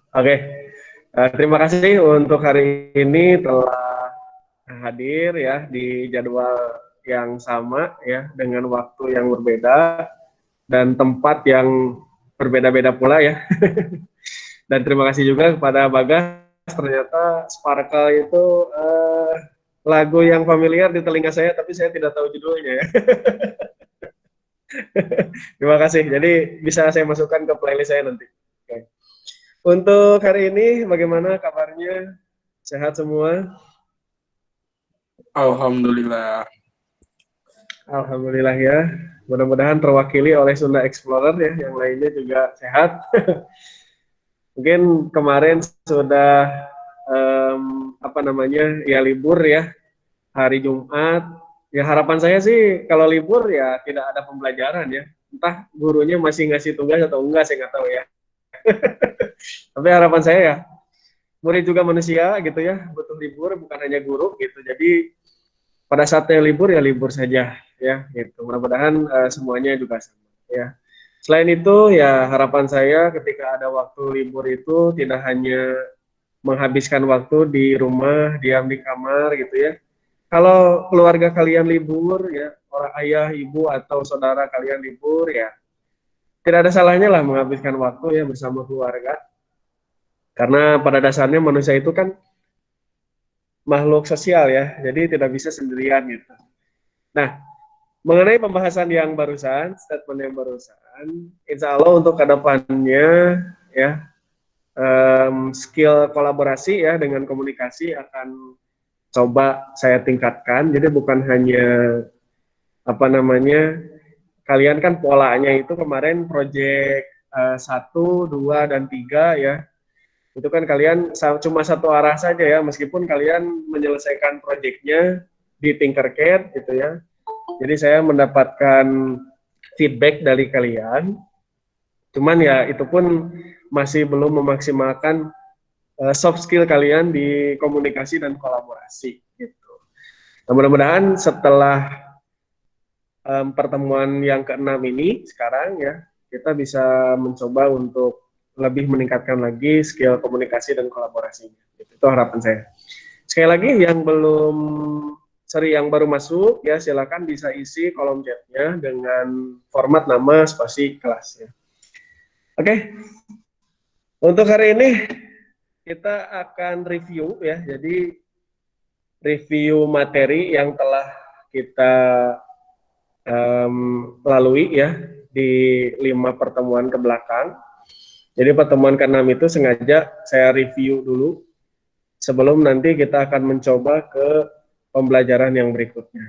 Oke, terima kasih untuk hari ini telah hadir ya di jadwal yang sama ya dengan waktu yang berbeda dan tempat yang berbeda-beda pula ya. Dan terima kasih juga kepada Bagas, ternyata Sparkle itu lagu yang familiar di telinga saya tapi saya tidak tahu judulnya ya. Terima kasih. Jadi bisa saya masukkan ke playlist saya nanti. Oke. Untuk hari ini bagaimana kabarnya? Sehat semua? Alhamdulillah. Alhamdulillah ya. Mudah-mudahan terwakili oleh Sunda Explorer ya, yang lainnya juga sehat. Mungkin kemarin sudah apa namanya ya libur ya, hari Jumat. Ya harapan saya sih kalau libur ya tidak ada pembelajaran ya. Entah gurunya masih ngasih tugas atau enggak, saya nggak tahu ya. Tapi harapan saya ya, murid juga manusia gitu ya, butuh libur bukan hanya guru gitu. Jadi pada saatnya libur ya libur saja ya gitu. Mudah-mudahan semuanya juga sama ya. Selain itu ya harapan saya ketika ada waktu libur itu tidak hanya menghabiskan waktu di rumah, diam di kamar gitu ya. Kalau keluarga kalian libur ya, orang ayah, ibu atau saudara kalian libur ya, tidak ada salahnya lah menghabiskan waktu ya bersama keluarga. Karena pada dasarnya manusia itu kan makhluk sosial ya, jadi tidak bisa sendirian gitu. Nah, mengenai pembahasan yang barusan, statement yang barusan, insya Allah untuk kedepannya ya, skill kolaborasi ya dengan komunikasi akan coba saya tingkatkan. Jadi bukan hanya apa namanya, kalian kan polanya itu kemarin project 1, 2, dan 3 ya. Itu kan kalian cuma satu arah saja ya, meskipun kalian menyelesaikan proyeknya di Tinkercad gitu ya. Jadi saya mendapatkan feedback dari kalian, cuman ya itu pun masih belum memaksimalkan soft skill kalian di komunikasi dan kolaborasi gitu. Nah, mudah-mudahan setelah pertemuan yang keenam ini sekarang ya, kita bisa mencoba untuk lebih meningkatkan lagi skill komunikasi dan kolaborasinya. Itu harapan saya. Sekali lagi yang belum yang baru masuk ya silakan bisa isi kolom chatnya dengan format nama spasi kelas ya. Oke, untuk hari ini kita akan review ya. Jadi review materi yang telah kita lalui ya di 5 pertemuan ke belakang. Jadi pertemuan ke-6 itu sengaja saya review dulu sebelum nanti kita akan mencoba ke pembelajaran yang berikutnya.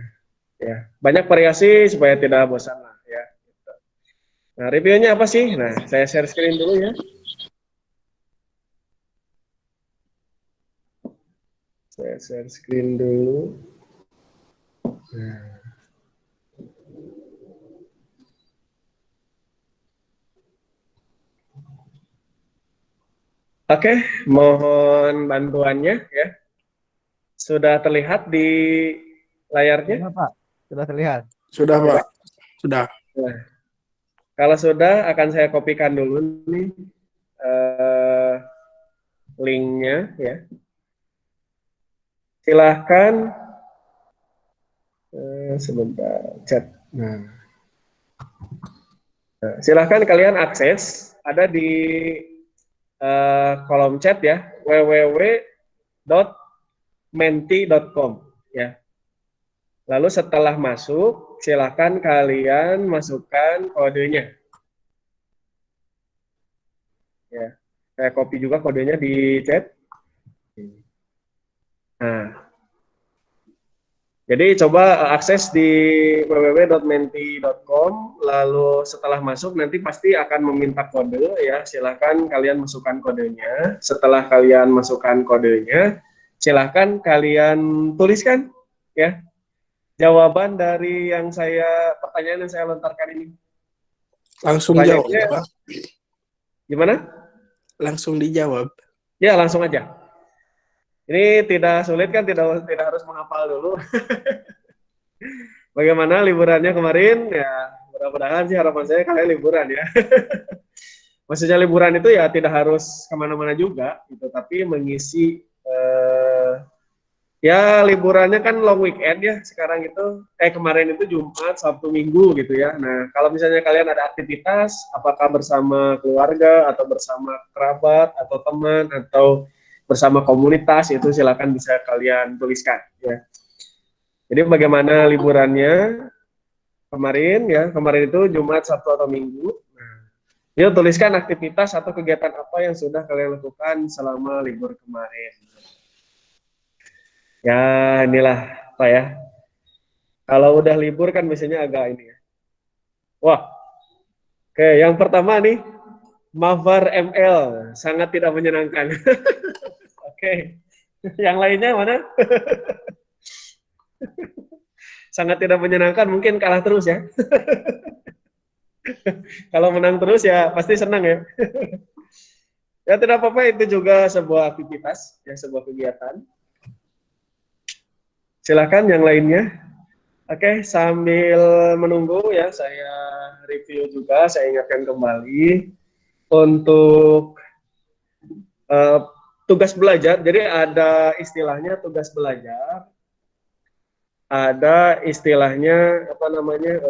Ya, banyak variasi supaya tidak bosan lah ya. Nah, reviewnya apa sih? Nah, saya share screen dulu ya. Saya share screen dulu. Nah. Oke, mohon bantuannya ya. Sudah terlihat di layarnya? Sudah, Pak. Sudah terlihat. Sudah, Pak. Sudah. Nah, kalau sudah akan saya kopikan dulu nih linknya ya. Silahkan sebentar chat. Nah, silahkan kalian akses ada di kolom chat ya www.menti.com ya. Lalu setelah masuk, silahkan kalian masukkan kodenya. Ya, saya copy juga kodenya di chat. Nah, jadi coba akses di www.menti.com, lalu setelah masuk nanti pasti akan meminta kode ya, silahkan kalian masukkan kodenya. Setelah kalian masukkan kodenya, silahkan kalian tuliskan ya jawaban dari pertanyaan yang saya lontarkan ini. Langsung jawab, Pak. Gimana? Langsung dijawab. Ya, langsung aja. Ini tidak sulit kan, tidak harus menghafal dulu. Bagaimana liburannya kemarin? Ya, mudah-mudahan sih harapan saya kalian liburan ya. Maksudnya liburan itu ya tidak harus kemana-mana juga, gitu, tapi mengisi ya liburannya kan long weekend ya sekarang itu, kemarin itu Jumat, Sabtu, Minggu gitu ya. Nah, kalau misalnya kalian ada aktivitas, apakah bersama keluarga atau bersama kerabat atau teman atau bersama komunitas, itu silakan bisa kalian tuliskan ya. Jadi bagaimana liburannya kemarin ya, kemarin itu Jumat, Sabtu atau Minggu. Nah, yuk tuliskan aktivitas atau kegiatan apa yang sudah kalian lakukan selama libur kemarin. Ya, inilah Pak ya. Kalau udah libur kan biasanya agak ini ya. Wah, oke, yang pertama nih, Mavar ML, sangat tidak menyenangkan. Oke, yang lainnya mana? Sangat tidak menyenangkan, mungkin kalah terus ya. Kalau menang terus ya pasti senang ya. Ya tidak apa-apa, itu juga sebuah aktivitas, ya sebuah kegiatan. Silakan yang lainnya. Oke, sambil menunggu ya, saya review juga, saya ingatkan kembali untuk uh, tugas belajar. Jadi ada istilahnya tugas belajar, ada istilahnya apa namanya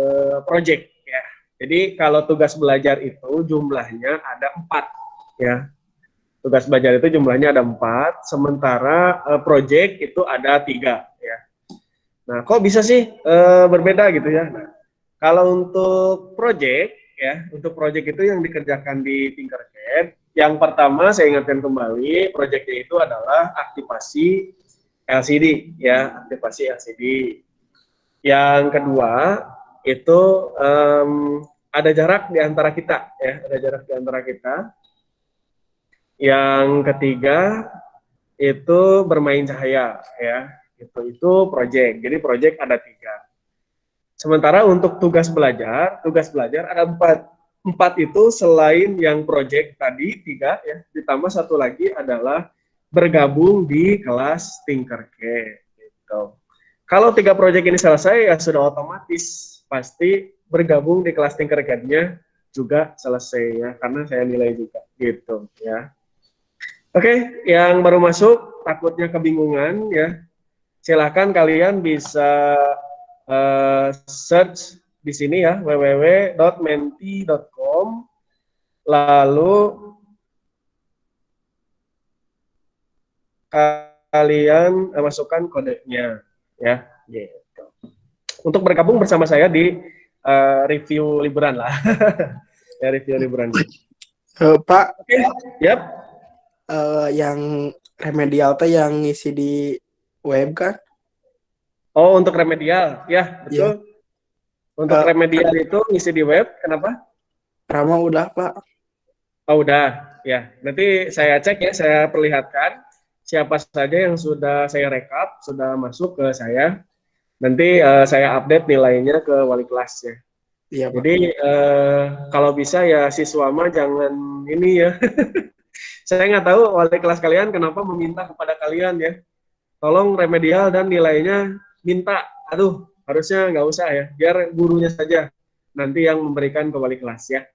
project ya. Jadi kalau tugas belajar itu jumlahnya ada 4 ya. Tugas belajar itu jumlahnya ada 4, sementara project itu ada 3 ya. Nah, kok bisa sih berbeda gitu ya? Nah, kalau untuk project ya, untuk project itu yang dikerjakan di Tinkercad, yang pertama saya ingatkan kembali, projectnya itu adalah aktivasi LCD ya, aktivasi LCD. Yang kedua itu ada jarak di antara kita ya, ada jarak di antara kita. Yang ketiga itu bermain cahaya ya, itu project. Jadi project ada 3. Sementara untuk tugas belajar ada 4. 4 itu selain yang project tadi 3 ya, ditambah satu lagi adalah bergabung di kelas Tinkercad gitu. Kalau 3 project ini selesai ya sudah otomatis pasti bergabung di kelas Tinkercad-nya juga selesai ya, karena saya nilai juga gitu ya. Oke, yang baru masuk takutnya kebingungan ya, silakan kalian bisa search di sini ya, www.menti.com, lalu kalian masukkan kodenya ya, gitu. Untuk bergabung bersama saya di review liburan lah. Ya, review liburan. Pak, Oke, yap. yang remedial teh yang ngisi di web kan? Oh, untuk remedial, ya Iya. betul. Untuk remedial itu ngisi di web, kenapa? Rama udah Pak. Oh, udah, ya. Nanti saya cek ya, saya perlihatkan siapa saja yang sudah saya rekap, sudah masuk ke saya. Nanti saya update nilainya ke wali kelas ya. Iya Pak. Jadi kalau bisa ya siswa mah jangan ini ya. Saya nggak tahu wali kelas kalian kenapa meminta kepada kalian ya. Tolong remedial dan nilainya minta. Aduh, harusnya nggak usah ya. Biar gurunya saja nanti yang memberikan ke wali kelas ya.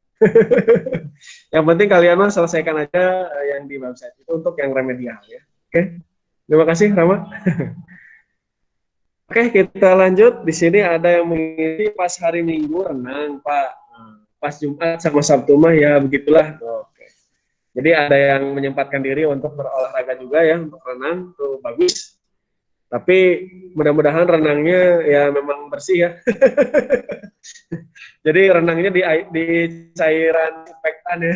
Yang penting kalian mah selesaikan aja yang di website itu untuk yang remedial ya. Oke. Terima kasih Rama. Oke, kita lanjut. Di sini ada yang mengisi pas hari Minggu renang, Pak. Pas Jumat sama Sabtu mah ya begitulah. Oke. Jadi ada yang menyempatkan diri untuk berolahraga juga ya, untuk renang, tuh bagus. Tapi mudah-mudahan renangnya ya memang bersih ya. Jadi renangnya di cairan infektan ya.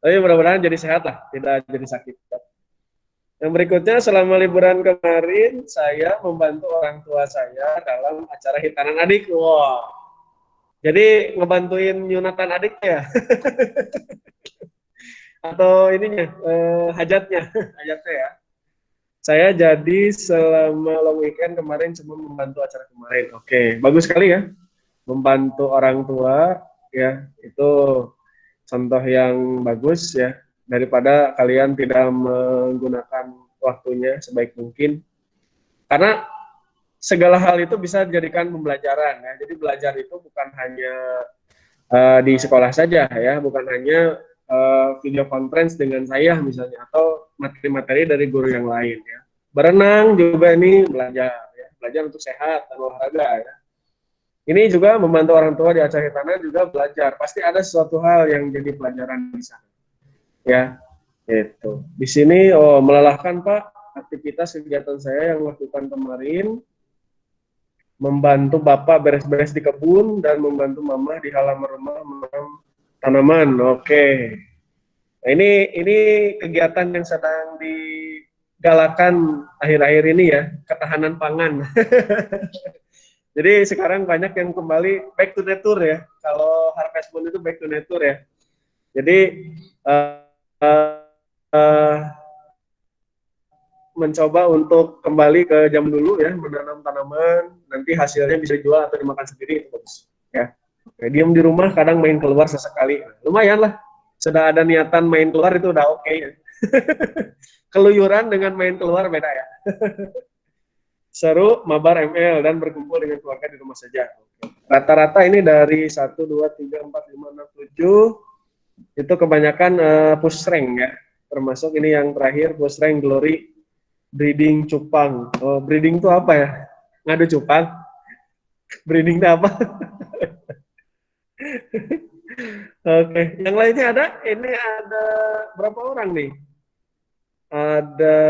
Tapi mudah-mudahan jadi sehat lah, tidak jadi sakit. Yang berikutnya, selama liburan kemarin, saya membantu orang tua saya dalam acara hitanan adik. Wow. Jadi ngebantuin nyunatan adik ya? Atau ininya, hajatnya, hajatnya ya. Saya jadi selama long weekend kemarin cuma membantu acara kemarin. Oke, bagus sekali ya. Membantu orang tua, ya, itu contoh yang bagus ya. Daripada kalian tidak menggunakan waktunya sebaik mungkin. Karena segala hal itu bisa dijadikan pembelajaran ya. Jadi belajar itu bukan hanya di sekolah saja ya, bukan hanya video conference dengan saya misalnya atau materi-materi dari guru yang lain ya. Berenang juga ini belajar ya, belajar untuk sehat dan olahraga ya. Ini juga membantu orang tua di Aceh Tanah juga belajar. Pasti ada sesuatu hal yang jadi pelajaran di sana. Ya, itu. Di sini melelahkan Pak. Aktivitas kegiatan saya yang lakukan kemarin membantu Bapak beres-beres di kebun dan membantu Mama di halaman rumah menanam tanaman. Oke. Nah, ini kegiatan yang sedang digalakan akhir-akhir ini ya, ketahanan pangan. Jadi sekarang banyak yang kembali back to nature ya. Kalau Harvest Moon itu back to nature ya. Jadi uh, uh, mencoba untuk kembali ke jam dulu ya, menanam tanaman, nanti hasilnya bisa dijual atau dimakan sendiri itu bagus. Ya. Oke, diam di rumah, kadang main keluar sesekali. Lumayan lah. Sudah ada niatan main keluar itu udah oke ya. Keluyuran dengan main keluar beda ya. Seru, mabar ML, dan berkumpul dengan keluarga di rumah saja. Rata-rata ini dari 1, 2, 3, 4, 5, 6, 7, itu kebanyakan push rank ya. Termasuk ini yang terakhir, push rank Glory, breeding cupang. Oh, breeding itu apa ya? Ngadu cupang? Breeding itu apa? Oke, yang lainnya ada? Ini ada berapa orang nih? Ada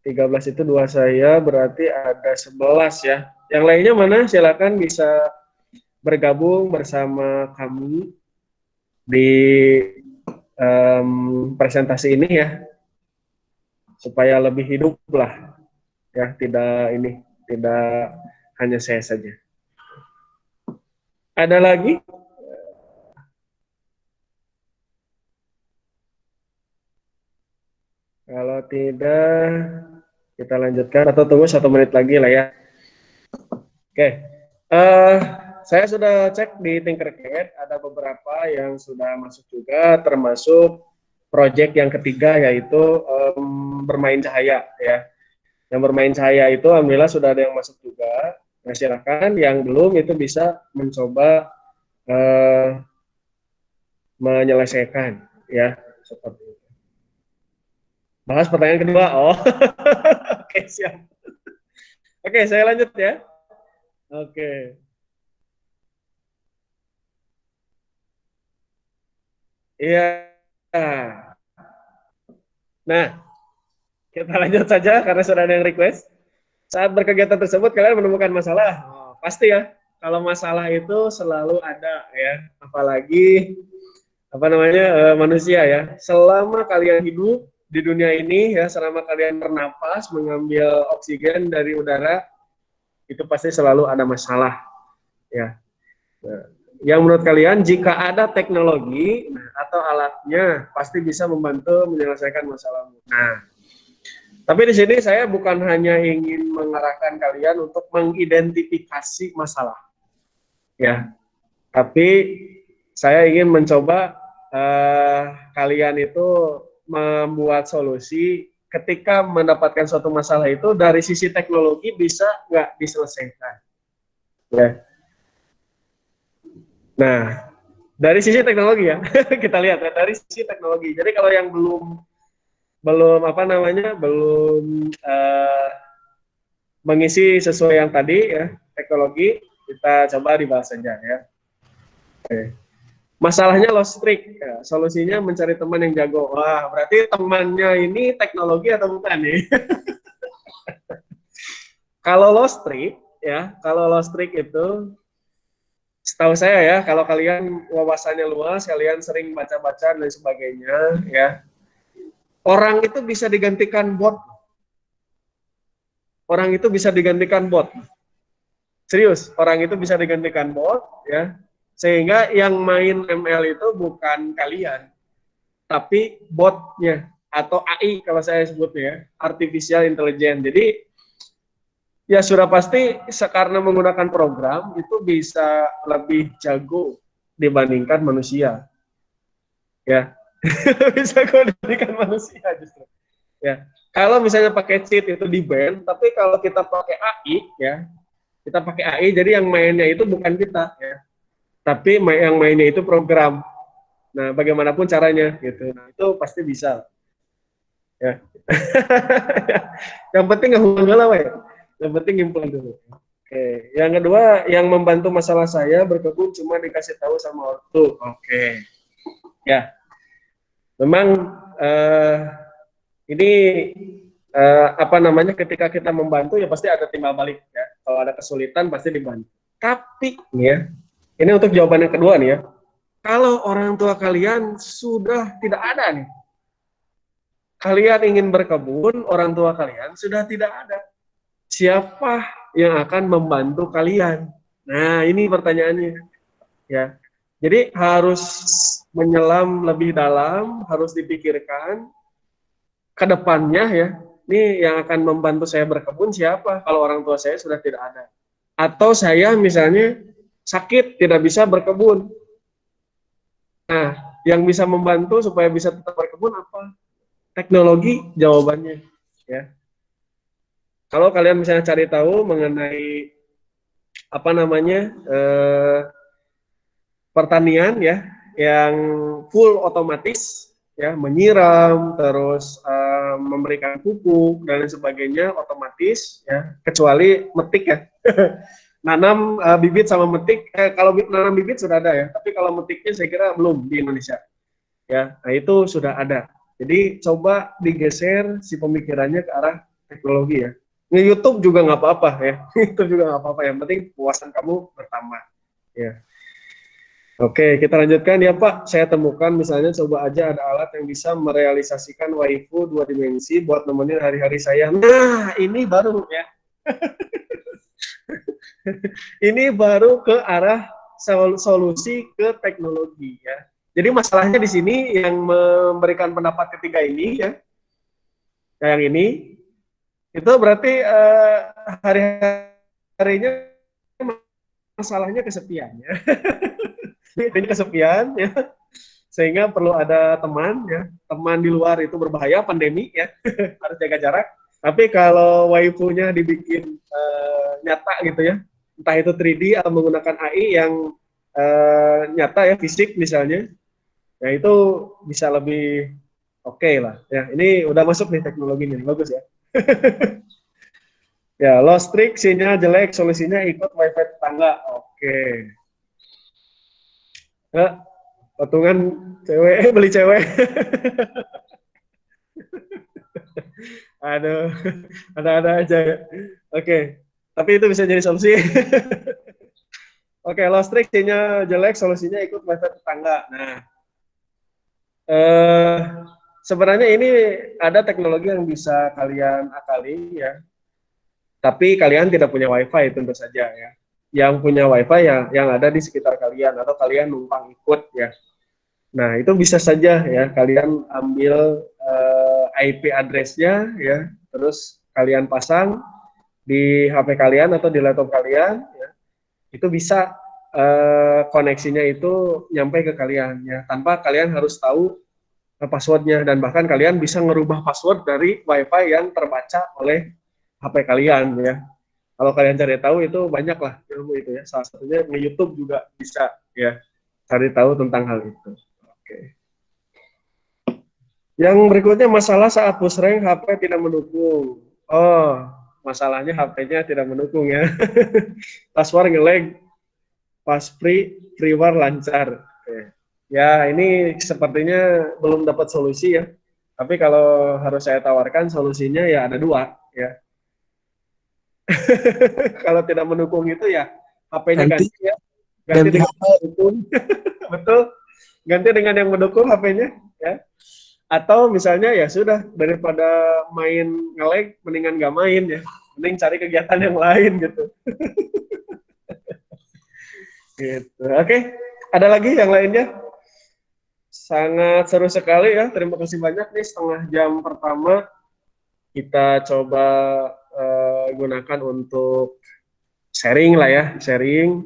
13 itu dua saya, berarti ada 11 ya. Yang lainnya mana? Silakan bisa bergabung bersama kami di presentasi ini ya, supaya lebih hidup lah ya, tidak hanya saya saja. Ada lagi? Kalau tidak, kita lanjutkan atau tunggu 1 menit lagi lah ya. Oke, saya sudah cek di Tinkercad, ada beberapa yang sudah masuk juga, termasuk project yang ketiga yaitu bermain cahaya ya. Yang bermain cahaya itu alhamdulillah sudah ada yang masuk juga. Nah, silakan yang belum itu bisa mencoba menyelesaikan ya, seperti itu. Bahas pertanyaan kedua. Oh, oke siap. Oke, saya lanjut ya. Oke. Iya. Nah, kita lanjut saja karena sudah ada yang request. Saat berkegiatan tersebut kalian menemukan masalah? Oh, pasti ya. Kalau masalah itu selalu ada ya, apalagi apa namanya manusia ya. Selama kalian hidup di dunia ini ya, selama kalian bernapas mengambil oksigen dari udara, itu pasti selalu ada masalah ya. Nah, yang menurut kalian jika ada teknologi atau alatnya pasti bisa membantu menyelesaikan masalahmu. Nah, tapi di sini saya bukan hanya ingin mengarahkan kalian untuk mengidentifikasi masalah, ya. Tapi saya ingin mencoba kalian itu membuat solusi ketika mendapatkan suatu masalah itu dari sisi teknologi bisa nggak diselesaikan. Ya. Nah, dari sisi teknologi ya, kita lihat ya, dari sisi teknologi. Jadi kalau yang belum apa namanya belum mengisi sesuai yang tadi ya teknologi, kita coba dibahas saja ya. Oke. Masalahnya lost streak, ya, solusinya mencari teman yang jago. Wah, berarti temannya ini teknologi atau bukan nih? Kalau lost streak ya, kalau lost streak itu setahu saya ya, kalau kalian wawasannya luas, kalian sering baca-baca dan sebagainya ya, orang itu bisa digantikan bot. Orang itu bisa digantikan bot. Serius, orang itu bisa digantikan bot ya. Sehingga yang main ML itu bukan kalian, tapi botnya atau AI kalau saya sebutnya ya, artificial intelligence. Jadi ya sudah pasti karena menggunakan program itu bisa lebih jago dibandingkan manusia. Ya. Bisa dibandingkan manusia justru. Ya. Kalau misalnya pakai cheat itu di ban, tapi kalau kita pakai AI ya, Kita pakai AI, jadi yang mainnya itu bukan kita, ya, tapi yang mainnya itu program. Nah, bagaimanapun caranya, gitu. Nah, itu pasti bisa, ya. Yang penting nggak hubungan ya. Yang penting implan dulu. Oke. Yang kedua, yang membantu masalah saya berkebun cuma dikasih tahu sama ortu. Oke. Ya, memang ini apa namanya, ketika kita membantu ya pasti ada timbal balik ya. Kalau ada kesulitan pasti dibantu. Tapi nih ya, ini untuk jawaban yang kedua nih ya. Kalau orang tua kalian sudah tidak ada nih, kalian ingin berkebun, orang tua kalian sudah tidak ada, siapa yang akan membantu kalian? Nah, ini pertanyaannya ya. Jadi harus menyelam lebih dalam, harus dipikirkan ke depannya ya. Ini yang akan membantu saya berkebun siapa kalau orang tua saya sudah tidak ada? Atau saya misalnya sakit tidak bisa berkebun. Nah, yang bisa membantu supaya bisa tetap berkebun apa? Teknologi jawabannya ya. Kalau kalian misalnya cari tahu mengenai apa namanya pertanian ya yang full otomatis ya, menyiram terus memberikan pupuk dan lain sebagainya otomatis ya, kecuali metik ya. Nanam bibit sama metik, kalau nanam bibit sudah ada ya, tapi kalau metiknya saya kira belum di Indonesia ya. Nah, itu sudah ada. Jadi coba digeser si pemikirannya ke arah teknologi ya. Nge-YouTube juga nggak apa-apa ya. YouTube juga nggak apa-apa, yang penting puasan kamu bertambah ya. Oke, kita lanjutkan ya Pak. Saya temukan misalnya coba aja ada alat yang bisa merealisasikan waifu 2 dimensi buat nemenin hari-hari saya. Nah, ini baru ya. Ini baru ke arah solusi ke teknologi ya. Jadi masalahnya di sini yang memberikan pendapat ketiga ini ya, yang ini itu berarti hari-harinya masalahnya kesepian ya. Ini kesepian ya, sehingga perlu ada teman ya. Teman di luar itu berbahaya, pandemi ya. Harus jaga jarak. Tapi kalau waifunya dibikin nyata gitu ya, entah itu 3D atau menggunakan AI yang nyata ya, fisik misalnya, ya itu bisa lebih oke lah ya. Ini udah masuk nih teknologi nih, bagus ya. Ya, lost streak, sinyal jelek, solusinya ikut wifi tetangga. Oke. Ya, potongan cewek, beli cewek. Aduh, ada-ada aja ya. Oke, tapi itu bisa jadi solusi. Oke, lost streak, sinyal jelek, solusinya ikut wifi tetangga. Nah, sebenarnya ini ada teknologi yang bisa kalian akali ya, tapi kalian tidak punya wifi tentu saja ya. Yang punya wifi ya yang ada di sekitar kalian atau kalian numpang ikut ya. Nah, itu bisa saja ya kalian ambil IP address-nya ya, terus kalian pasang di HP kalian atau di laptop kalian ya. Itu bisa koneksinya itu nyampe ke kalian ya, tanpa kalian harus tahu passwordnya, dan bahkan kalian bisa ngerubah password dari WiFi yang terbaca oleh HP kalian ya. Kalau kalian cari tahu itu banyak lah ilmu itu ya. Salah satunya di YouTube juga bisa ya cari tahu tentang hal itu. Oke. Yang berikutnya masalah saat push rank HP tidak mendukung. Oh, masalahnya HP-nya tidak mendukung ya. Password nge-lag, pas freeware lancar. Oke. Ya, ini sepertinya belum dapat solusi ya. Tapi kalau harus saya tawarkan solusinya ya ada dua ya. Kalau tidak mendukung itu ya HP-nya Ganti ganti ya. Ganti ganti dengan HP. yang mendukung. Betul. Ganti dengan yang mendukung HP-nya ya. Atau misalnya ya sudah, daripada main nge-lag mendingan nggak main ya. Mending cari kegiatan yang lain gitu. Gitu. Oke. Ada lagi yang lainnya? Sangat seru sekali ya. Terima kasih banyak nih, setengah jam pertama kita coba gunakan untuk sharing lah ya, sharing.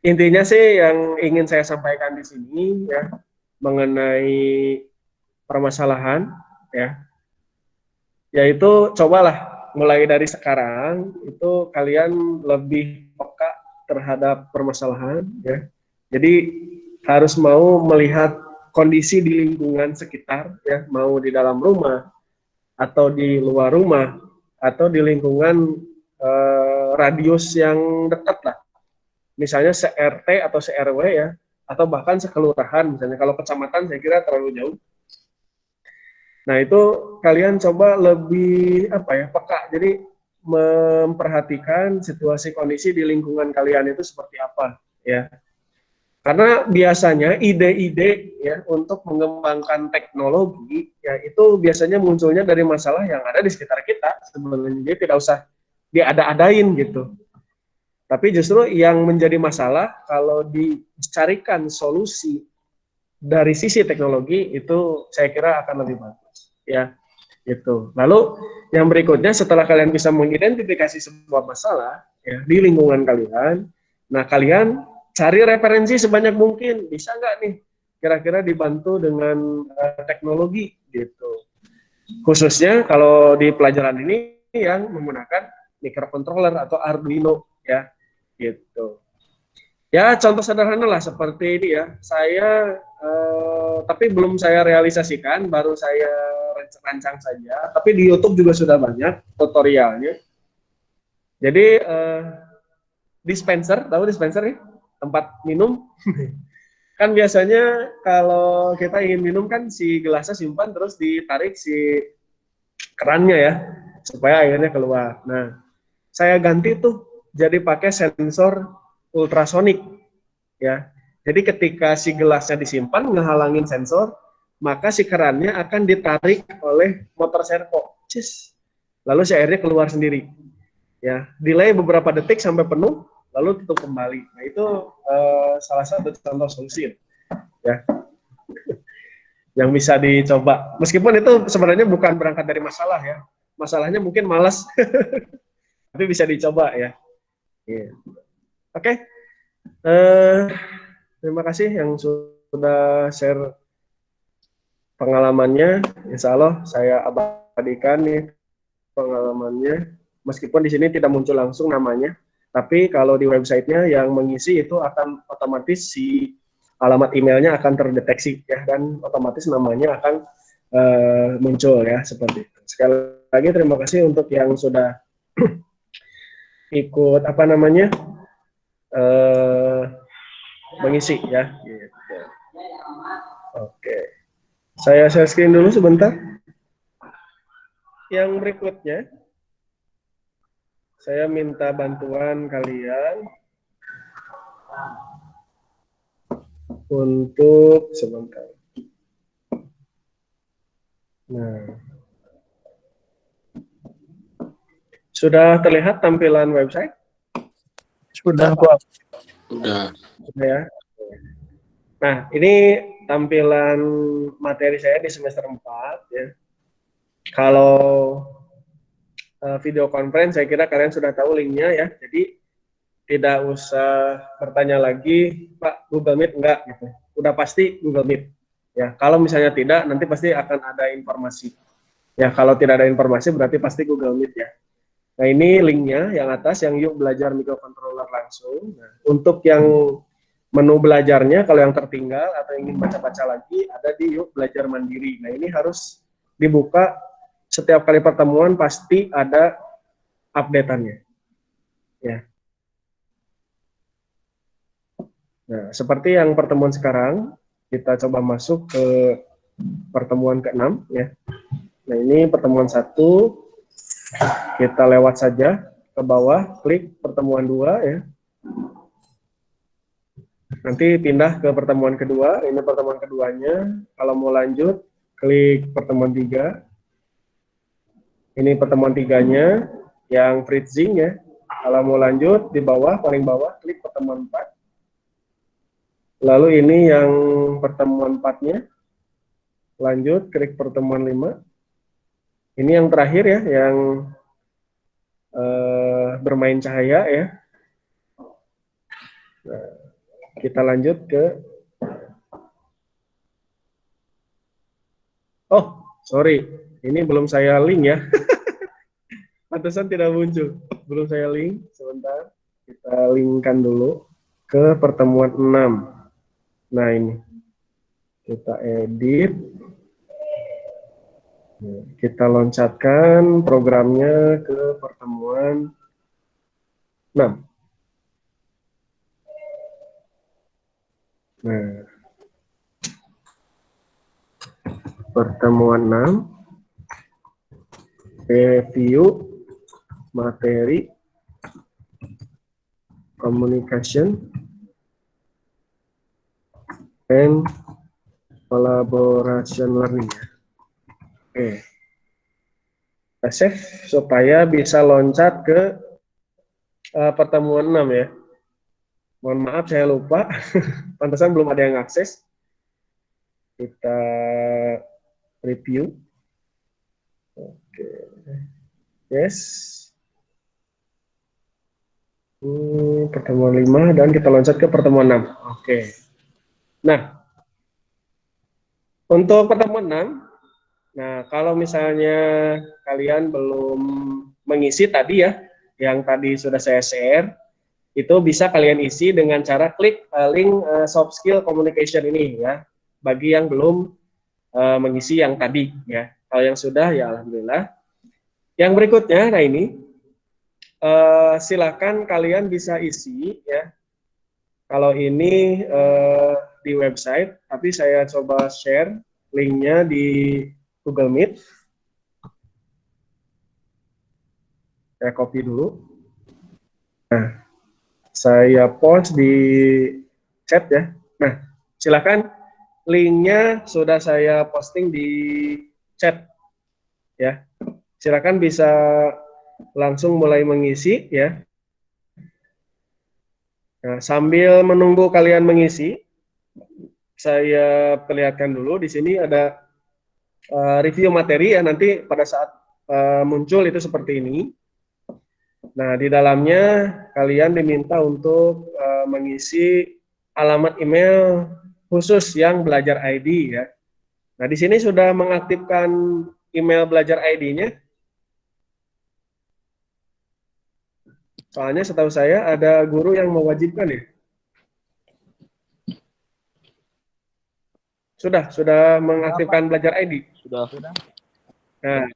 Intinya sih yang ingin saya sampaikan di sini ya mengenai permasalahan ya, yaitu cobalah mulai dari sekarang itu kalian lebih peka terhadap permasalahan ya. Jadi harus mau melihat kondisi di lingkungan sekitar ya, mau di dalam rumah atau di luar rumah atau di lingkungan radius yang dekat lah. Misalnya se-RT atau se-RW ya, atau bahkan sekelurahan misalnya. Kalau kecamatan saya kira terlalu jauh. Nah, itu kalian coba lebih apa ya, peka. Jadi memperhatikan situasi kondisi di lingkungan kalian itu seperti apa ya. Karena biasanya ide-ide ya untuk mengembangkan teknologi ya itu biasanya munculnya dari masalah yang ada di sekitar kita sebenarnya. Jadi tidak usah diada-adain gitu. Tapi justru yang menjadi masalah kalau dicarikan solusi dari sisi teknologi itu saya kira akan lebih bagus ya. Gitu. Lalu yang berikutnya setelah kalian bisa mengidentifikasi sebuah masalah ya, di lingkungan kalian, nah kalian cari referensi sebanyak mungkin. Bisa nggak nih kira-kira dibantu dengan teknologi gitu. Khususnya kalau di pelajaran ini yang menggunakan microcontroller atau Arduino ya gitu. Ya, contoh sederhana lah seperti ini ya. Saya, tapi belum saya realisasikan, baru saya rancang saja. Tapi di YouTube juga sudah banyak tutorialnya. Jadi, dispenser, tahu dispenser ya? Tempat minum. Kan biasanya kalau kita ingin minum kan si gelasnya simpan terus ditarik si kerannya ya, supaya airnya keluar. Nah, saya ganti tuh jadi pakai sensor ultrasonik ya. Jadi ketika si gelasnya disimpan ngehalangin sensor, maka si kerannya akan ditarik oleh motor servo. Cis. Lalu si airnya keluar sendiri. Ya, delay beberapa detik sampai penuh, lalu tutup kembali. Nah, itu salah satu contoh solusi ya yang bisa dicoba. Meskipun itu sebenarnya bukan berangkat dari masalah ya. Masalahnya mungkin malas, tapi bisa dicoba ya. Yeah. Oke. Okay. Terima kasih yang sudah share pengalamannya. Insya Allah saya abadikan nih pengalamannya. Meskipun di sini tidak muncul langsung namanya, tapi kalau di websitenya yang mengisi itu akan otomatis si alamat emailnya akan terdeteksi ya, dan otomatis namanya akan muncul ya seperti itu. Sekali lagi terima kasih untuk yang sudah ikut apa namanya mengisi ya. Gitu. Oke, saya share screen dulu sebentar. Yang berikutnya, saya minta bantuan kalian untuk sebentar. Nah, sudah terlihat tampilan website? Sudah, Pak. Udah. Sudah ya. Nah, ini tampilan materi saya di semester 4 ya. Kalau video conference saya kira kalian sudah tahu linknya ya. Jadi tidak usah bertanya lagi, Pak, Google Meet enggak gitu. Udah pasti Google Meet. Ya, kalau misalnya tidak nanti pasti akan ada informasi. Ya, kalau tidak ada informasi berarti pasti Google Meet ya. Nah, ini linknya yang atas yang yuk belajar microcontroller langsung. Nah, untuk yang menu belajarnya kalau yang tertinggal atau ingin baca-baca lagi ada di yuk belajar mandiri. Nah, ini harus dibuka setiap kali pertemuan pasti ada update-annya. Ya. Nah, seperti yang pertemuan sekarang, kita coba masuk ke pertemuan ke-6 ya. Nah, ini pertemuan 1, kita lewat saja ke bawah, klik pertemuan 2 ya. Nanti pindah ke pertemuan kedua, ini pertemuan keduanya. Kalau mau lanjut, klik pertemuan 3. Ini pertemuan 3-nya, yang Fritzing ya. Kalau mau lanjut, di bawah, paling bawah, klik pertemuan 4. Lalu ini yang pertemuan 4-nya, lanjut, klik pertemuan 5. Ini yang terakhir ya, yang bermain cahaya ya. Nah, kita lanjut ke, oh sorry, ini belum saya link ya. pantesan tidak muncul. Belum saya link, sebentar. Kita linkkan dulu ke pertemuan 6. Nah ini, kita edit. Kita loncatkan programnya ke pertemuan 6. Nah, pertemuan 6, review materi communication and collaboration learning. Oke. Kita save supaya bisa loncat ke pertemuan 6 ya. Mohon maaf saya lupa, pantesan belum ada yang akses. Kita review. Oke. Yes. Pertemuan 5 dan kita loncat ke pertemuan 6. Oke. Nah, untuk pertemuan 6, nah kalau misalnya kalian belum mengisi tadi ya, yang tadi sudah saya share, itu bisa kalian isi dengan cara klik link soft skill communication ini ya, bagi yang belum mengisi yang tadi ya. Kalau yang sudah ya alhamdulillah. Yang berikutnya, nah ini silakan kalian bisa isi ya. Kalau ini di website, tapi saya coba share linknya di Google Meet. Saya copy dulu. Nah, saya post di chat ya. Nah, silakan linknya sudah saya posting di chat ya. Silakan bisa langsung mulai mengisi ya. Nah, sambil menunggu kalian mengisi, saya perlihatkan dulu di sini ada review materi ya, nanti pada saat muncul itu seperti ini. Nah, di dalamnya kalian diminta untuk mengisi alamat email khusus yang belajar ID ya. Nah, di sini sudah mengaktifkan email belajar ID-nya. Soalnya setahu saya ada guru yang mewajibkan ya. Sudah mengaktifkan belajar ID. Sudah. Nah,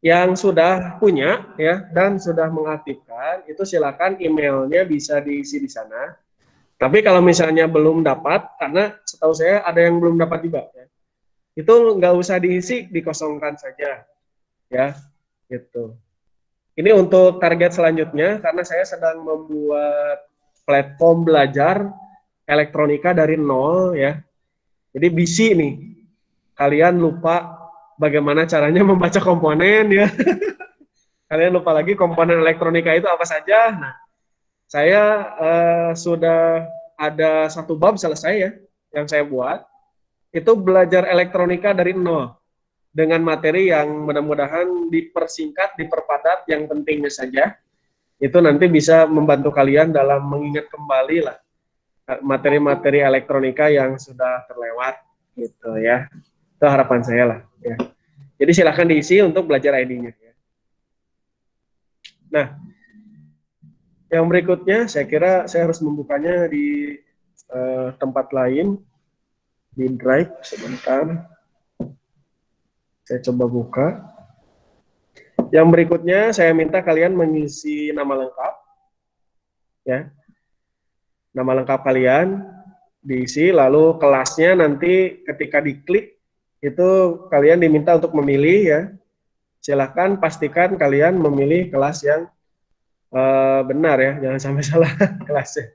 yang sudah punya ya dan sudah mengaktifkan itu silakan emailnya bisa diisi di sana. Tapi kalau misalnya belum dapat, karena setahu saya ada yang belum dapat juga ya, itu nggak usah diisi, dikosongkan saja ya gitu. Ini untuk target selanjutnya karena saya sedang membuat platform belajar elektronika dari nol ya. Jadi bisi nih, kalian lupa bagaimana caranya membaca komponen ya. Kalian lupa lagi komponen elektronika itu apa saja. Nah, saya sudah ada satu bab selesai ya, yang saya buat. Itu belajar elektronika dari nol. Dengan materi yang mudah-mudahan dipersingkat, diperpadat, yang pentingnya saja. Itu nanti bisa membantu kalian dalam mengingat kembali lah materi-materi elektronika yang sudah terlewat gitu ya. Itu harapan saya lah ya. Jadi silahkan diisi untuk belajar ID-nya. Nah, yang berikutnya saya kira saya harus membukanya di tempat lain, di Drive sebentar. Saya coba buka. Yang berikutnya saya minta kalian mengisi nama lengkap, ya. Nama lengkap kalian diisi, lalu kelasnya nanti ketika diklik itu kalian diminta untuk memilih ya. Silahkan pastikan kalian memilih kelas yang benar ya, jangan sampai salah kelasnya.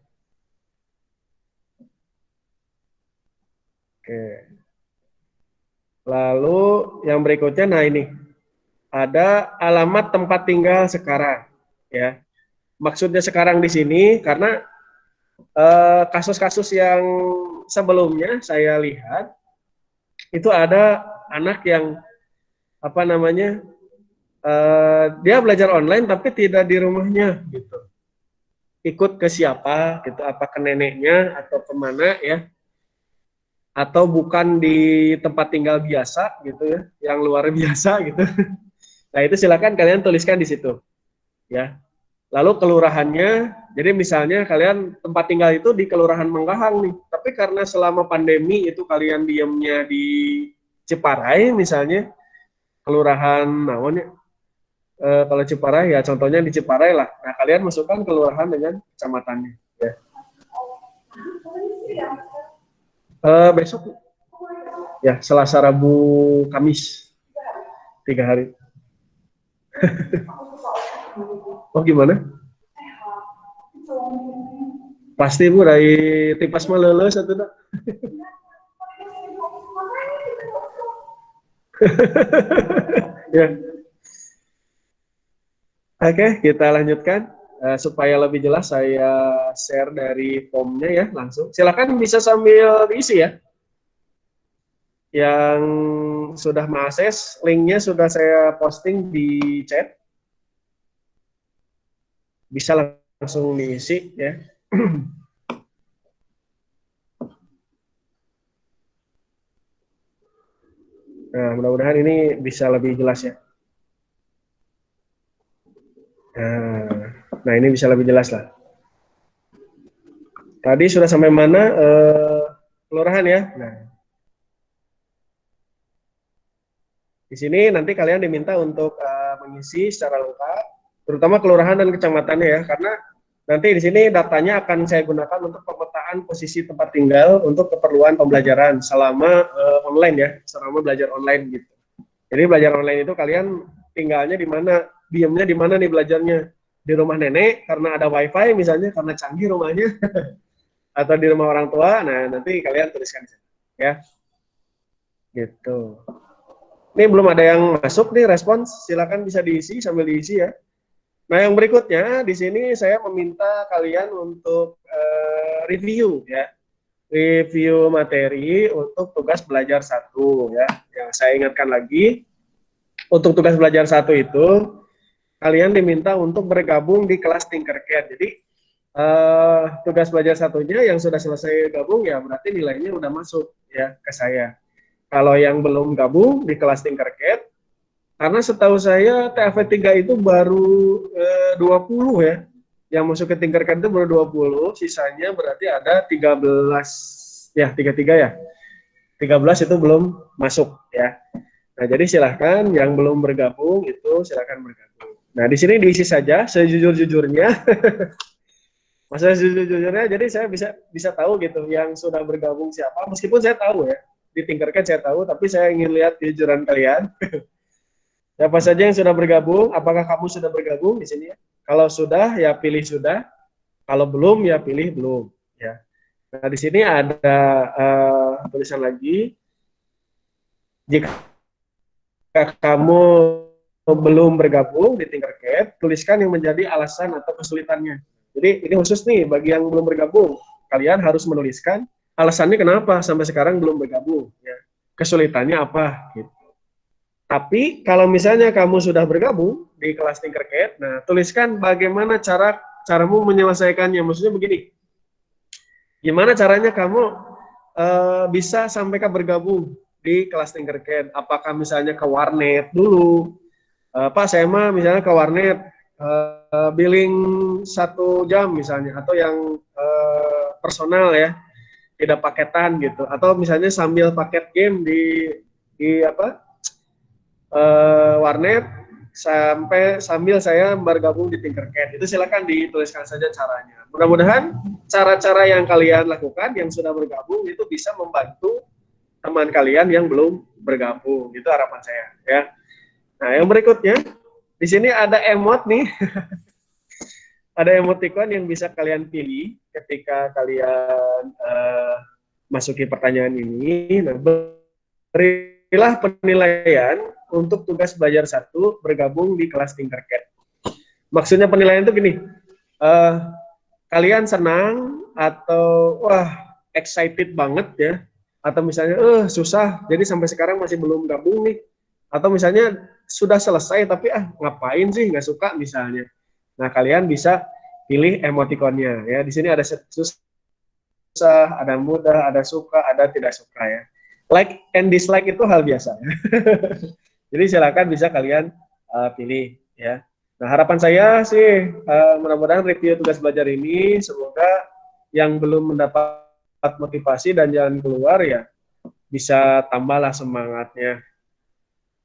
Oke. Lalu yang berikutnya, nah ini ada alamat tempat tinggal sekarang ya. Maksudnya sekarang di sini karena kasus-kasus yang sebelumnya saya lihat itu ada anak yang apa namanya dia belajar online tapi tidak di rumahnya gitu, ikut ke siapa gitu, apa ke neneknya atau kemana ya, atau bukan di tempat tinggal biasa gitu ya, yang luar biasa gitu. Nah, itu silakan kalian tuliskan di situ, ya. Lalu kelurahannya, jadi misalnya kalian tempat tinggal itu di Kelurahan Menggahang nih, tapi karena selama pandemi itu kalian diemnya di Ciparai misalnya, kelurahan namanya kalau Ciparai ya contohnya di Ciparai lah. Nah, kalian masukkan kelurahan dengan kecamatannya. Ya. Besok ya Selasa, Rabu, Kamis 3 hari. Oh gimana? Pasti Bu dari tipas mah leuleus atuh da. Ya. Oke, kita lanjutkan. Supaya lebih jelas saya share dari formnya ya langsung. Silakan bisa sambil diisi ya. Yang sudah mengakses, linknya sudah saya posting di chat. Bisa langsung diisi ya. Nah, mudah-mudahan ini bisa lebih jelas ya. Nah, ini bisa lebih jelas lah. Tadi sudah sampai mana? Kelurahan ya. Nah, di sini nanti kalian diminta untuk mengisi secara lengkap, terutama kelurahan dan kecamatannya ya, karena nanti di sini datanya akan saya gunakan untuk pemetaan posisi tempat tinggal untuk keperluan pembelajaran selama online ya, selama belajar online gitu. Jadi belajar online itu kalian tinggalnya di mana, diamnya di mana nih belajarnya, di rumah nenek karena ada wifi misalnya, karena canggih rumahnya, atau di rumah orang tua. Nah nanti kalian tuliskan ya, gitu. Ini belum ada yang masuk nih respons, silakan bisa diisi sambil diisi ya. Nah yang berikutnya di sini saya meminta kalian untuk review ya, review materi untuk tugas belajar 1 ya. Yang saya ingatkan lagi, untuk tugas belajar 1 itu kalian diminta untuk bergabung di kelas Tinkercad. Jadi tugas belajar 1-nya yang sudah selesai gabung ya berarti nilainya udah masuk ya ke saya. Kalau yang belum gabung di kelas Tinkercad, karena setahu saya TFT 3 itu baru 20 ya. Yang masuk ke Tinkercad itu baru 20, sisanya berarti ada 13 ya, 33 ya. 13 itu belum masuk ya. Nah, jadi silahkan yang belum bergabung itu silahkan bergabung. Nah, di sini diisi saja sejujur-jujurnya. Masa sejujur-jujurnya, jadi saya bisa tahu gitu yang sudah bergabung siapa. Meskipun saya tahu ya, di Tinkercad saya tahu, tapi saya ingin lihat kejujuran kalian. Siapa saja yang sudah bergabung, apakah kamu sudah bergabung di sini ya? Kalau sudah, ya pilih sudah. Kalau belum, ya pilih belum. Ya. Nah, di sini ada tulisan lagi, jika kamu belum bergabung di Tinkercad, tuliskan yang menjadi alasan atau kesulitannya. Jadi ini khusus nih bagi yang belum bergabung. Kalian harus menuliskan alasannya kenapa sampai sekarang belum bergabung. Ya. Kesulitannya apa? Gitu. Tapi kalau misalnya kamu sudah bergabung di kelas Tinkercad, nah tuliskan bagaimana caramu menyelesaikannya. Maksudnya begini, gimana caranya kamu bisa sampai bergabung di kelas Tinkercad? Apakah misalnya ke warnet dulu? Pak, saya mah misalnya ke warnet billing 1 jam misalnya, atau yang personal ya, tidak paketan gitu, atau misalnya sambil paket game di apa warnet sambil saya bergabung di Tinkercad. Itu silakan dituliskan saja caranya. Mudah-mudahan cara-cara yang kalian lakukan yang sudah bergabung itu bisa membantu teman kalian yang belum bergabung. Itu harapan saya ya. Nah, yang berikutnya di sini ada emot nih. Ada emoticon yang bisa kalian pilih ketika kalian masuki pertanyaan ini. Nah, berilah penilaian untuk tugas belajar 1 bergabung di kelas Tinkercad. Maksudnya penilaian itu gini, kalian senang atau wah excited banget ya, atau misalnya susah jadi sampai sekarang masih belum gabung nih, atau misalnya sudah selesai tapi ngapain sih nggak suka misalnya. Nah kalian bisa pilih emotikonnya ya. Di sini ada susah, ada mudah, ada suka, ada tidak suka ya. Like and dislike itu hal biasa ya. Jadi silakan bisa kalian pilih ya. Nah, harapan saya sih mudah-mudahan review tugas belajar ini semoga yang belum mendapat motivasi dan jalan keluar ya bisa tambahlah semangatnya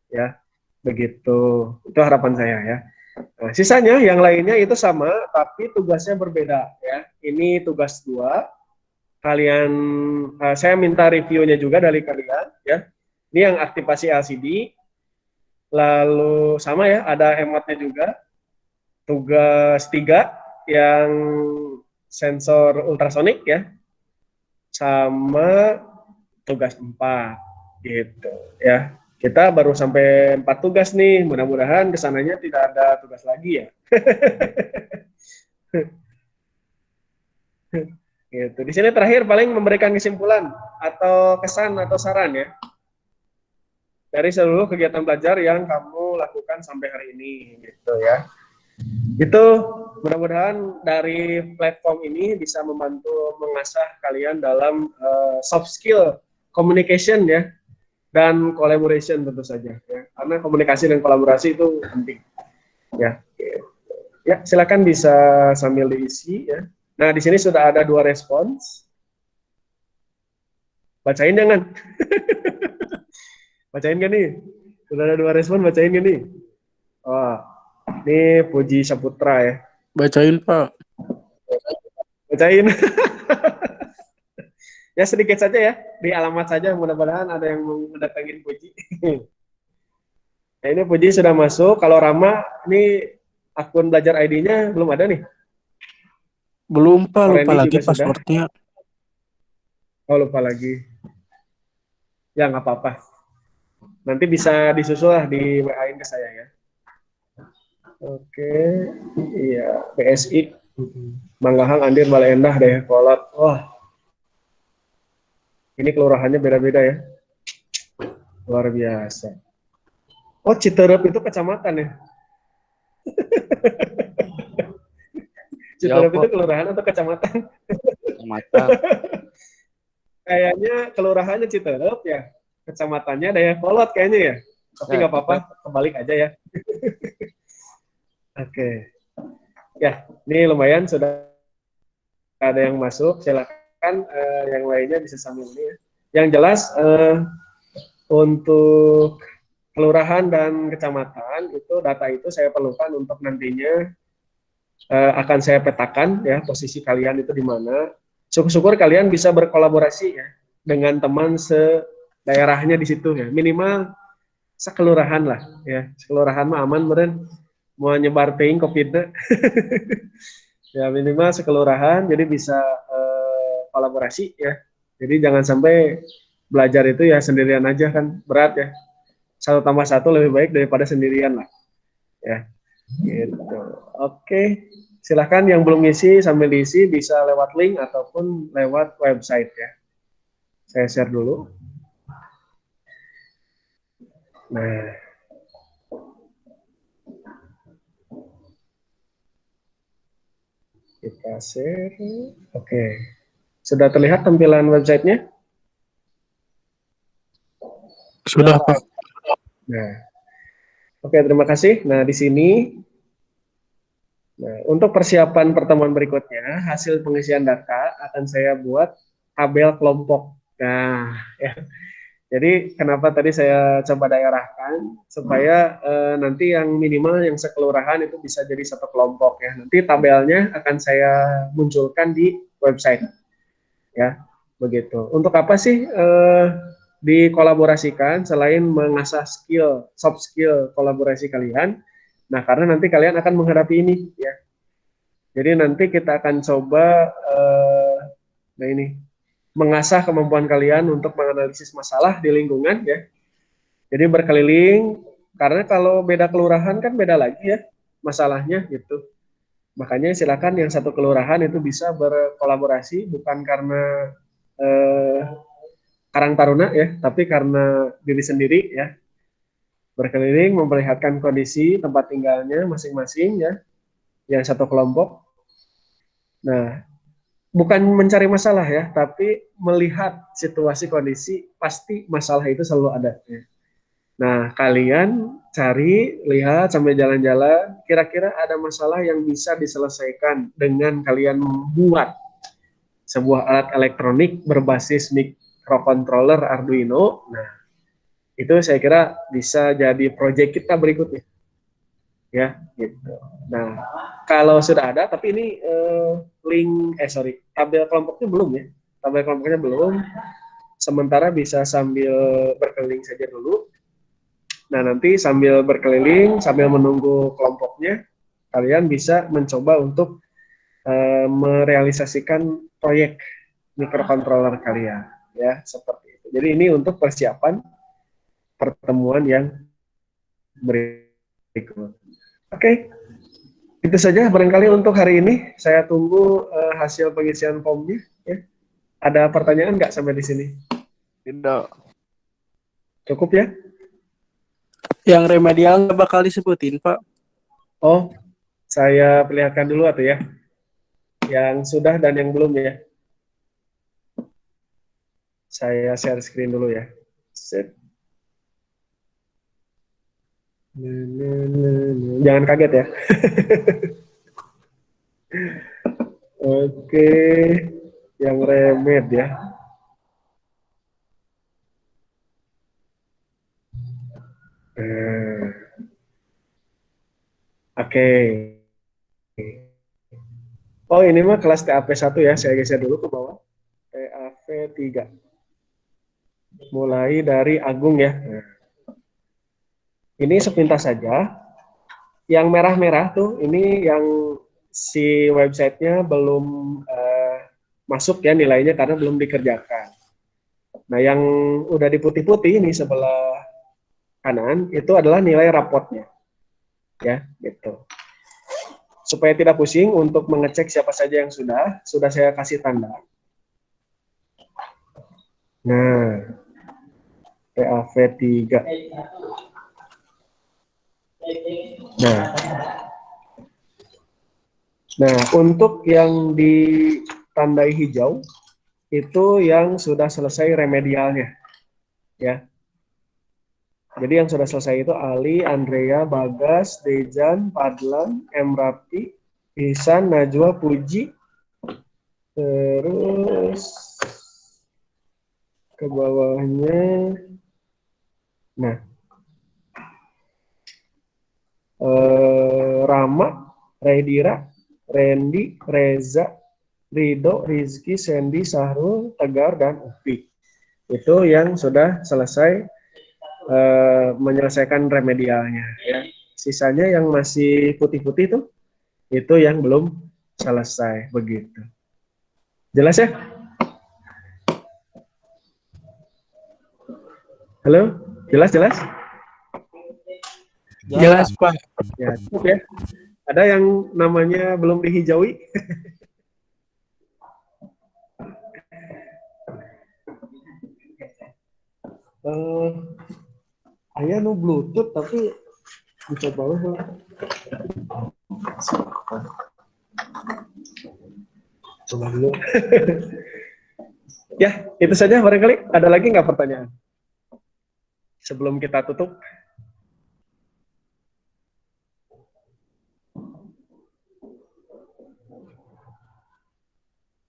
ya. Begitu. Itu harapan saya ya. Nah, sisanya yang lainnya itu sama tapi tugasnya berbeda ya. Ini tugas 2. Kalian saya minta reviewnya juga dari kalian ya. Ini yang aktivasi LCD. Lalu sama ya, ada emotnya juga. Tugas 3 yang sensor ultrasonik ya. Sama tugas 4 gitu ya. Kita baru sampai 4 tugas nih. Mudah-mudahan kesananya tidak ada tugas lagi ya. Gitu. Di sini terakhir paling memberikan kesimpulan atau kesan atau saran ya dari seluruh kegiatan belajar yang kamu lakukan sampai hari ini gitu ya. Itu mudah-mudahan dari platform ini bisa membantu mengasah kalian dalam soft skill communication ya dan collaboration tentu saja ya. Karena komunikasi dan kolaborasi itu penting ya. Ya, silakan bisa sambil diisi ya. Nah, di sini sudah ada 2 respons. Bacain jangan. Bacain kan nih? Sudah ada 2 respon, bacain kan nih? Oh, ini Puji Saputra ya. Bacain, Pak. Bacain. Ya sedikit saja ya, di alamat saja, mudah-mudahan ada yang mendatangin Puji. Nah, ini Puji sudah masuk. Kalau Rama, ini akun belajar ID-nya belum ada nih. Belum, Pak. Lupa Randy lagi juga sudah. passwordnya. Oh, lupa lagi. Ya, nggak apa-apa. Nanti bisa disusul lah di WA-in ke saya ya. Oke, iya, PSI. Manggahang, Andir, Bale Endah, deh, Kolot. Wah, ini kelurahannya beda-beda ya. Luar biasa. Oh, Citerep itu kecamatan ya? Citerep itu kelurahan atau kecamatan? Kecamatan. Kayaknya kelurahannya Citerep ya. Kecamatannya Dayakolot kayaknya ya. Tapi nggak apa-apa, kebalik aja ya. Oke. Ya, ini lumayan sudah ada yang masuk. Silakan yang lainnya bisa sambil ini ya. Yang jelas untuk kelurahan dan kecamatan itu data itu saya perlukan untuk nantinya akan saya petakan ya posisi kalian itu di mana. Syukur-syukur kalian bisa berkolaborasi ya dengan teman daerahnya di situ ya. Minimal sekelurahan lah ya. Sekelurahan mah aman meren mau nyebar ting covid ya minimal sekelurahan jadi bisa kolaborasi ya. Jadi jangan sampai belajar itu ya sendirian aja kan berat ya. 1+1 lebih baik daripada sendirian lah ya. Gitu. Oke. Silahkan yang belum ngisi sambil diisi bisa lewat link ataupun lewat website ya. Saya share dulu. Nah, kita share. Oke. Sudah terlihat tampilan websitenya? Sudah, Pak. Nah, oke, terima kasih. Nah, di sini untuk persiapan pertemuan berikutnya, hasil pengisian data akan saya buat tabel kelompok. Nah, ya. Jadi kenapa tadi saya coba daerahkan supaya nanti yang minimal yang sekelurahan itu bisa jadi satu kelompok ya. Nanti tabelnya akan saya munculkan di website ya. Begitu. Untuk apa sih dikolaborasikan selain mengasah skill, soft skill kolaborasi kalian? Nah, karena nanti kalian akan menghadapi ini ya. Jadi nanti kita akan coba nah ini mengasah kemampuan kalian untuk menganalisis masalah di lingkungan ya. Jadi berkeliling karena kalau beda kelurahan kan beda lagi ya masalahnya gitu. Makanya silakan yang satu kelurahan itu bisa berkolaborasi bukan karena Karang Taruna ya, tapi karena diri sendiri ya. Berkeliling memperlihatkan kondisi tempat tinggalnya masing-masing ya, yang satu kelompok. Nah, bukan mencari masalah ya, tapi melihat situasi kondisi pasti masalah itu selalu ada. Ya. Nah, kalian cari, lihat sambil jalan-jalan, kira-kira ada masalah yang bisa diselesaikan dengan kalian membuat sebuah alat elektronik berbasis microcontroller Arduino. Nah, itu saya kira bisa jadi proyek kita berikutnya, ya, gitu. Nah, kalau sudah ada, tapi ini tabel kelompoknya belum ya, tabel kelompoknya belum. Sementara bisa sambil berkeliling saja dulu. Nah, nanti sambil berkeliling, sambil menunggu kelompoknya, kalian bisa mencoba untuk merealisasikan proyek microcontroller kalian, ya, seperti itu. Jadi ini untuk persiapan pertemuan yang berikut. Oke, itu saja barangkali untuk hari ini. Saya tunggu hasil pengisian formnya. Ya. Ada pertanyaan nggak sampai di sini? Tidak. Cukup ya? Yang remedial nggak bakal disebutin, Pak. Oh, saya perlihatkan dulu atau ya, yang sudah dan yang belum ya. Saya share screen dulu ya. Set. Jangan kaget ya. Oke, yang remed ya. Oke. Oh, ini mah kelas TAP 1 ya. Saya geser dulu ke bawah. TAP 3. Mulai dari Agung ya. Ini sepintas saja. Yang merah-merah tuh, ini yang si websitenya belum masuk ya nilainya karena belum dikerjakan. Nah, yang udah diputih-putih ini sebelah kanan itu adalah nilai rapotnya, ya, gitu. Supaya tidak pusing untuk mengecek siapa saja yang sudah saya kasih tanda. Nah, PAV 3. Nah, untuk yang ditandai hijau itu yang sudah selesai remedialnya, ya. Jadi yang sudah selesai itu Ali, Andrea, Bagas, Dejan, Padlan, Emrati, Ihsan, Najwa, Puji, terus ke bawahnya, nah, Rama, Redira, Randy, Reza, Rido, Rizky, Sandy, Sahrul, Tegar, dan Upi. Itu yang sudah selesai menyelesaikan remedialnya. Ya. Sisanya yang masih putih-putih itu yang belum selesai begitu. Jelas ya? Halo, jelas? Jelas, Pak. Ya, cukup ya. Ada yang namanya belum dihijaui? Ayah nu Bluetooth tapi bisa bawah. Coba dulu. Ya, itu saja barangkali. Ada lagi nggak pertanyaan? Sebelum kita tutup.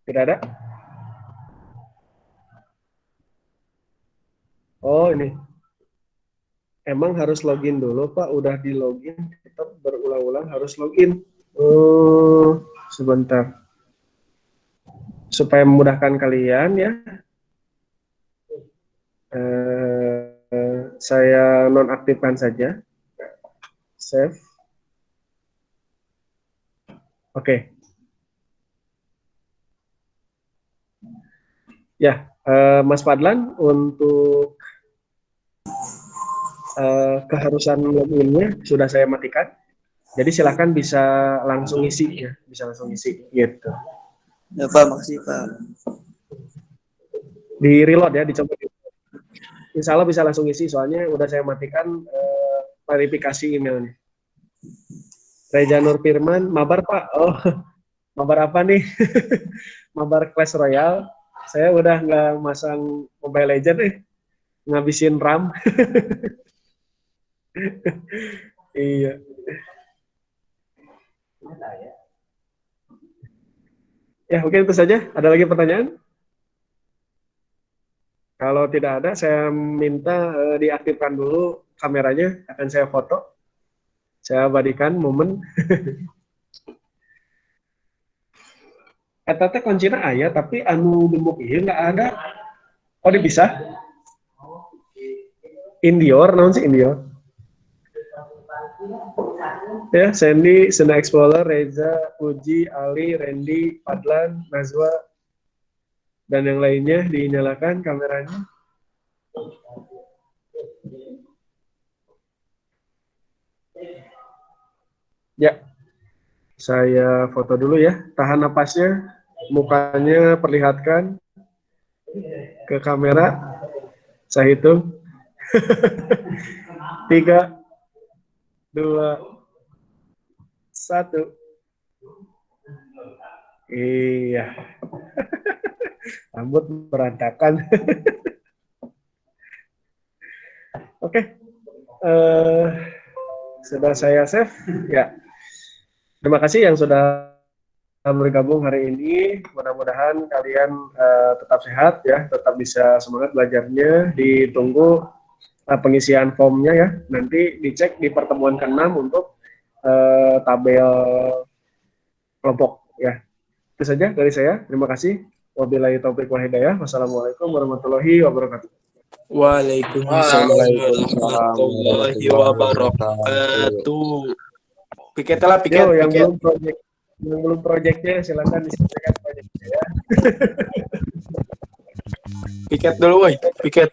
Tidak ada? Oh, ini. Emang harus login dulu, Pak. Udah di login, tetap berulang-ulang harus login. Oh, sebentar. Supaya memudahkan kalian ya. Saya nonaktifkan saja. Save. Oke. Ya, Mas Fadlan, untuk keharusan loginnya sudah saya matikan. Jadi silakan bisa langsung isi ya, gitu. Ya Pak, makasih Pak. Di reload ya, dicoba. Insya Allah bisa langsung isi, soalnya udah saya matikan verifikasi emailnya. Reja Nur Firman, mabar Pak. Oh, mabar apa nih? Mabar Clash Royale. Saya udah nggak masang Mobile Legends nih, ngabisin RAM. Iya. Ya, mungkin itu saja. Ada lagi pertanyaan? Kalau tidak ada, saya minta diaktifkan dulu kameranya. Akan saya foto. Saya abadikan momen. Eta teh kuncina aya, tapi anu gembok ieu nggak ada. Oh, dipisah? Indior, naon sih Indior? Ya, Sandy, Sena Explorer, Reza, Uji, Ali, Randy, Fadlan, Nazwa, dan yang lainnya dinyalakan kameranya. Ya, saya foto dulu ya. Tahan napasnya, mukanya perlihatkan ke kamera. Saya hitung. 3, 2, 1. Iya. Rambut berantakan. Oke. Sudah saya save. Ya. Terima kasih yang sudah bergabung hari ini. Mudah-mudahan kalian tetap sehat ya, tetap bisa semangat belajarnya. Ditunggu pengisian formnya ya. Nanti dicek di pertemuan ke-6 untuk tabel kelompok ya. Itu saja dari saya. Terima kasih. Wabillahi taufiq wal hidayah. Wassalamualaikum warahmatullahi wabarakatuh. Waalaikumsalam warahmatullahi wabarakatuh. Piket lah, piket. Yo, yang belum proyeknya silakan disampaikan proyeknya ya. Piket dulu, woi. Piket.